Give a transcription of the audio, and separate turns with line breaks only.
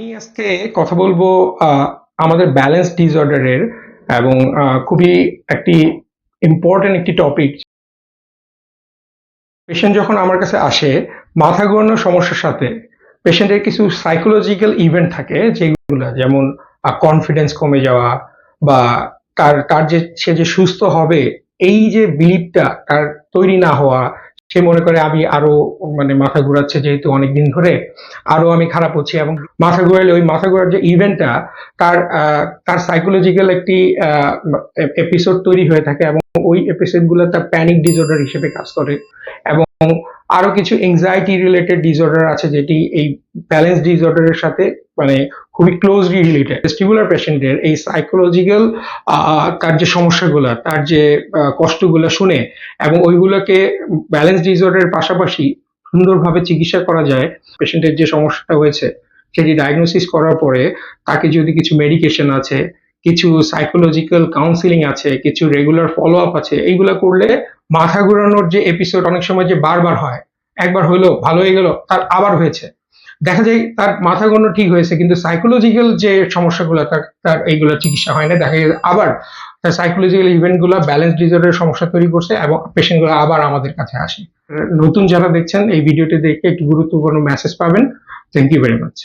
আমি আজকে কথা বলবো আমাদের ব্যালেন্স ডিসঅর্ডারের এবং খুবই একটি ইম্পর্টেন্ট একটি টপিক। পেশেন্ট যখন আমার কাছে আসে মাথা ঘোরানোর সমস্যার সাথে, পেশেন্টের কিছু সাইকোলজিক্যাল ইভেন্ট থাকে যেগুলো যেমন কনফিডেন্স কমে যাওয়া বা তার তার যে সে যে সুস্থ হবে এই যে বিলিভটা তার তৈরি না হওয়া। সে মনে করে আমি আরো মানে মাথা ঘোরাচ্ছে যেহেতু অনেকদিন ধরে আরো আমি খারাপ হচ্ছি, এবং মাথা ঘোরালে ওই মাথা ঘোরার যে ইভেন্টটা তার সাইকোলজিক্যাল একটি এপিসোড তৈরি হয়ে থাকে, এবং ওই এপিসোড গুলো তার প্যানিক ডিসঅর্ডার হিসেবে কাজ করে। এবং আরো কিছু এংজাইটি রিলেটেড ডিসঅর্ডার আছে যেটি এই ব্যালেন্স ডিসঅর্ডারের সাথে মানে খুবই ক্লোজলি রিলেটেড। ভেস্টিবুলার পেশেন্টের এই সাইকোলজিক্যাল তার যে সমস্যাগুলো, তার যে কষ্টগুলো শুনে এবং ওইগুলোকে ব্যালেন্স ডিসঅর্ডারের পাশাপাশি সুন্দরভাবে চিকিৎসা করা যায়। পেশেন্টের যে সমস্যাটা হয়েছে সেটি ডায়াগনোসিস করার পরে তাকে যদি কিছু মেডিকেশন আছে, কিছু সাইকোলজিক্যাল কাউন্সিলিং আছে, কিছু রেগুলার ফলো আপ আছে, এইগুলো করলে মাথা ঘোরানোর যে এপিসোড অনেক সময় যে বারবার হয়, একবার হইলো ভালো হয়ে গেল তার আবার হয়েছে, দেখা যায় তার মাথা ঘোরানো ঠিক হয়েছে কিন্তু সাইকোলজিক্যাল যে সমস্যাগুলো তার তার এইগুলো চিকিৎসা হয় না, দেখা যায় আবার তার সাইকোলজিক্যাল ইভেন্ট গুলো ব্যালেন্স ডিসঅর্ডারের সমস্যা তৈরি করছে এবং পেশেন্ট গুলো আবার আমাদের কাছে আসে। নতুন যারা দেখছেন এই ভিডিওটি দেখে একটি গুরুত্বপূর্ণ মেসেজ পাবেন। Thank you very much.